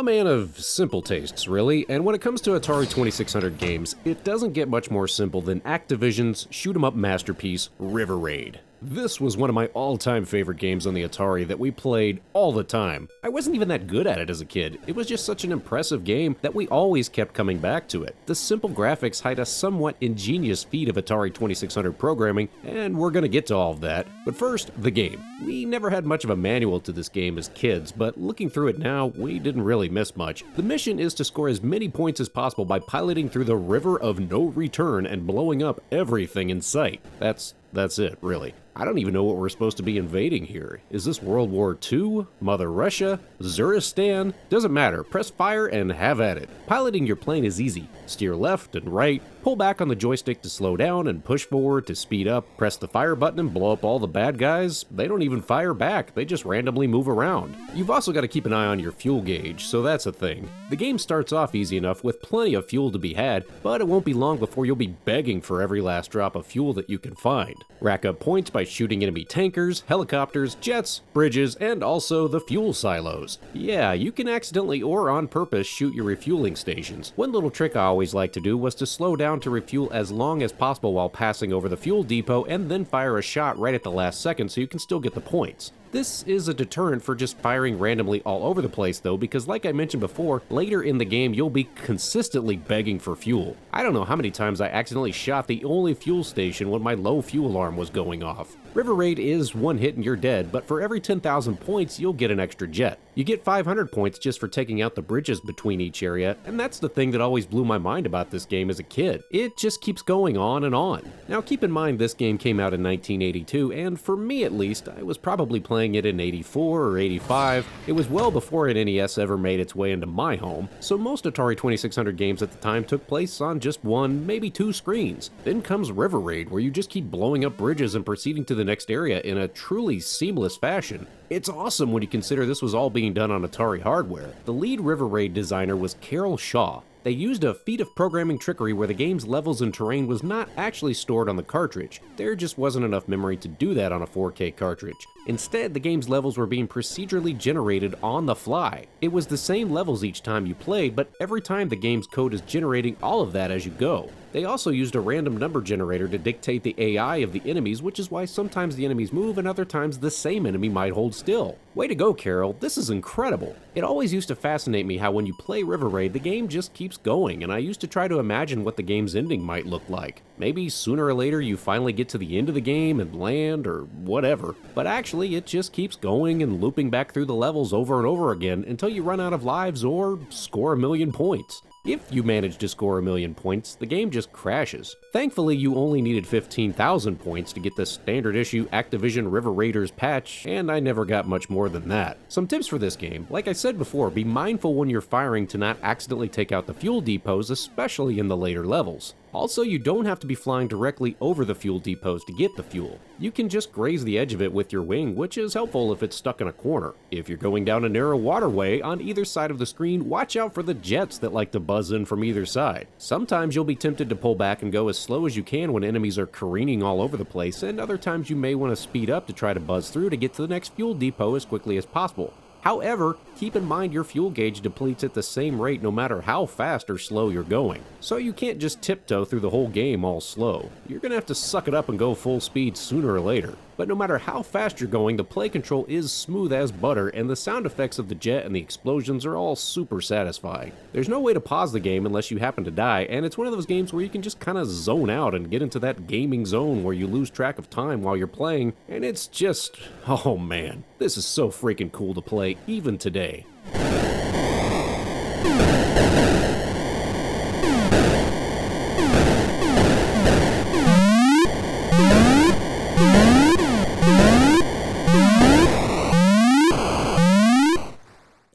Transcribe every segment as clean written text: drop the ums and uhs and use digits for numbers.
man of simple tastes, really, and when it comes to Atari 2600 games, it doesn't get much more simple than Activision's shoot-'em-up masterpiece, River Raid. This was one of my all-time favorite games on the Atari that we played all the time. I wasn't even that good at it as a kid. It was just such an impressive game that we always kept coming back to it. The simple graphics hide a somewhat ingenious feat of Atari 2600 programming, and we're gonna get to all of that. But first, the game. We never had much of a manual to this game as kids, but looking through it now, we didn't really miss much. The mission is to score as many points as possible by piloting through the river of no return and blowing up everything in sight. That's it, really. I don't even know what we're supposed to be invading here. Is this World War II? Mother Russia? Zuristan? Doesn't matter. Press fire and have at it. Piloting your plane is easy. Steer left and right, pull back on the joystick to slow down and push forward to speed up, press the fire button and blow up all the bad guys. They don't even fire back, they just randomly move around. You've also got to keep an eye on your fuel gauge, so that's a thing. The game starts off easy enough with plenty of fuel to be had, but it won't be long before you'll be begging for every last drop of fuel that you can find. Rack up points by shooting enemy tankers, helicopters, jets, bridges, and also the fuel silos. Yeah, you can accidentally or on purpose shoot your refueling stations. One little trick I always liked to do was to slow down to refuel as long as possible while passing over the fuel depot and then fire a shot right at the last second so you can still get the points. This is a deterrent for just firing randomly all over the place though, because like I mentioned before, later in the game you'll be consistently begging for fuel. I don't know how many times I accidentally shot the only fuel station when my low fuel alarm was going off. River Raid is one hit and you're dead, but for every 10,000 points you'll get an extra jet. You get 500 points just for taking out the bridges between each area, and that's the thing that always blew my mind about this game as a kid. It just keeps going on and on. Now keep in mind this game came out in 1982, and for me at least, I was probably playing it in 84 or 85. It was well before an NES ever made its way into my home, so most Atari 2600 games at the time took place on just one, maybe two screens. Then comes River Raid, where you just keep blowing up bridges and proceeding to the next area in a truly seamless fashion. It's awesome when you consider this was all being done on Atari hardware. The lead River Raid designer was Carol Shaw. They used a feat of programming trickery where the game's levels and terrain was not actually stored on the cartridge. There just wasn't enough memory to do that on a 4K cartridge. Instead, the game's levels were being procedurally generated on the fly. It was the same levels each time you played, but every time the game's code is generating all of that as you go. They also used a random number generator to dictate the AI of the enemies, which is why sometimes the enemies move and other times the same enemy might hold still. Way to go, Carol, this is incredible. It always used to fascinate me how when you play River Raid, the game just keeps going, and I used to try to imagine what the game's ending might look like. Maybe sooner or later you finally get to the end of the game and land or whatever, but actually it just keeps going and looping back through the levels over and over again until you run out of lives or score 1,000,000 points. If you manage to score 1,000,000 points, the game just crashes. Thankfully, you only needed 15,000 points to get the standard issue Activision River Raiders patch, and I never got much more than that. Some tips for this game: like I said before, be mindful when you're firing to not accidentally take out the fuel depots, especially in the later levels. Also, you don't have to be flying directly over the fuel depots to get the fuel. You can just graze the edge of it with your wing, which is helpful if it's stuck in a corner. If you're going down a narrow waterway on either side of the screen, watch out for the jets that like to buzz in from either side. Sometimes you'll be tempted to pull back and go as slow as you can when enemies are careening all over the place, and other times you may want to speed up to try to buzz through to get to the next fuel depot as quickly as possible. However, keep in mind your fuel gauge depletes at the same rate no matter how fast or slow you're going. So you can't just tiptoe through the whole game all slow. You're gonna have to suck it up and go full speed sooner or later. But no matter how fast you're going, the play control is smooth as butter, and the sound effects of the jet and the explosions are all super satisfying. There's no way to pause the game unless you happen to die, and it's one of those games where you can just kinda zone out and get into that gaming zone where you lose track of time while you're playing, and it's just, oh man, this is so freaking cool to play even today.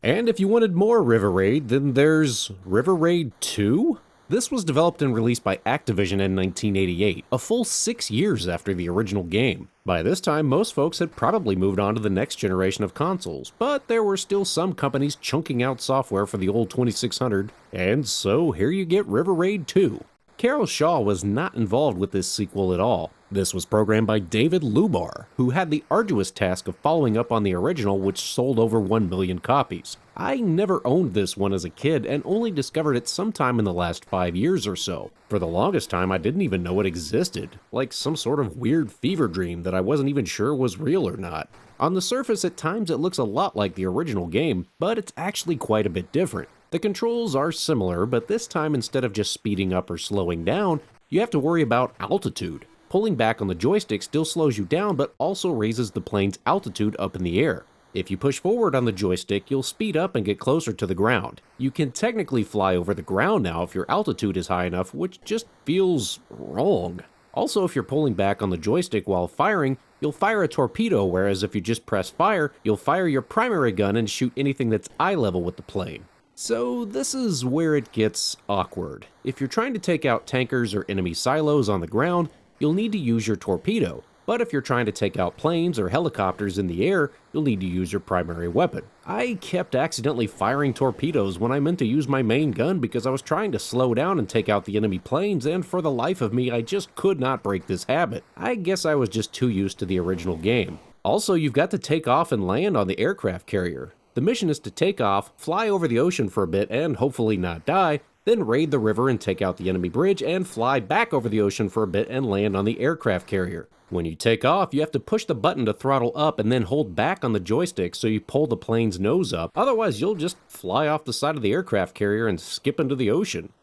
And if you wanted more River Raid, then there's River Raid 2? This was developed and released by Activision in 1988, a full 6 years after the original game. By this time, most folks had probably moved on to the next generation of consoles, but there were still some companies chunking out software for the old 2600, and so here you get River Raid 2. Carol Shaw was not involved with this sequel at all. This was programmed by David Lubar, who had the arduous task of following up on the original, which sold over 1 million copies. I never owned this one as a kid and only discovered it sometime in the last 5 years or so. For the longest time, I didn't even know it existed, like some sort of weird fever dream that I wasn't even sure was real or not. On the surface, at times it looks a lot like the original game, but it's actually quite a bit different. The controls are similar, but this time instead of just speeding up or slowing down, you have to worry about altitude. Pulling back on the joystick still slows you down, but also raises the plane's altitude up in the air. If you push forward on the joystick, you'll speed up and get closer to the ground. You can technically fly over the ground now if your altitude is high enough, which just feels wrong. Also, if you're pulling back on the joystick while firing, you'll fire a torpedo, whereas if you just press fire, you'll fire your primary gun and shoot anything that's eye level with the plane. So this is where it gets awkward. If you're trying to take out tankers or enemy silos on the ground, you'll need to use your torpedo. But if you're trying to take out planes or helicopters in the air, you'll need to use your primary weapon. I kept accidentally firing torpedoes when I meant to use my main gun because I was trying to slow down and take out the enemy planes, and for the life of me, I just could not break this habit. I guess I was just too used to the original game. Also, you've got to take off and land on the aircraft carrier. The mission is to take off, fly over the ocean for a bit and hopefully not die, then raid the river and take out the enemy bridge and fly back over the ocean for a bit and land on the aircraft carrier. When you take off, you have to push the button to throttle up and then hold back on the joystick so you pull the plane's nose up, otherwise you'll just fly off the side of the aircraft carrier and skip into the ocean.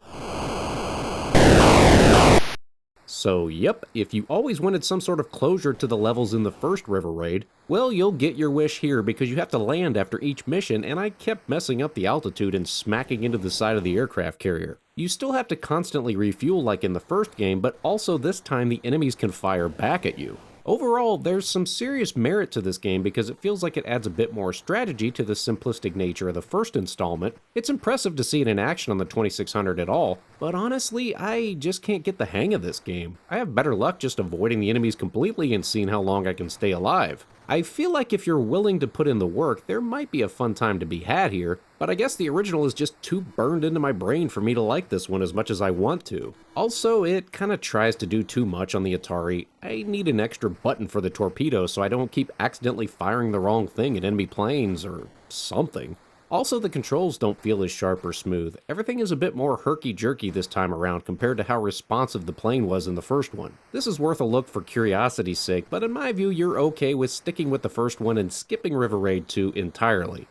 So yep, if you always wanted some sort of closure to the levels in the first river raid, well, you'll get your wish here because you have to land after each mission, and I kept messing up the altitude and smacking into the side of the aircraft carrier. You still have to constantly refuel like in the first game, but also this time the enemies can fire back at you. Overall, there's some serious merit to this game because it feels like it adds a bit more strategy to the simplistic nature of the first installment. It's impressive to see it in action on the 2600 at all, but honestly, I just can't get the hang of this game. I have better luck just avoiding the enemies completely and seeing how long I can stay alive. I feel like if you're willing to put in the work, there might be a fun time to be had here, but I guess the original is just too burned into my brain for me to like this one as much as I want to. Also, it kinda tries to do too much on the Atari. I need an extra button for the torpedo so I don't keep accidentally firing the wrong thing at enemy planes or something. Also, the controls don't feel as sharp or smooth. Everything is a bit more herky-jerky this time around compared to how responsive the plane was in the first one. This is worth a look for curiosity's sake, but in my view, you're okay with sticking with the first one and skipping River Raid 2 entirely.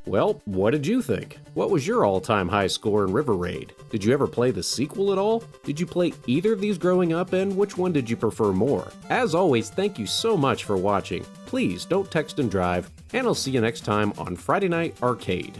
Well, what did you think? What was your all-time high score in River Raid? Did you ever play the sequel at all? Did you play either of these growing up, and which one did you prefer more? As always, thank you so much for watching. Please don't text and drive, and I'll see you next time on Friday Night Arcade.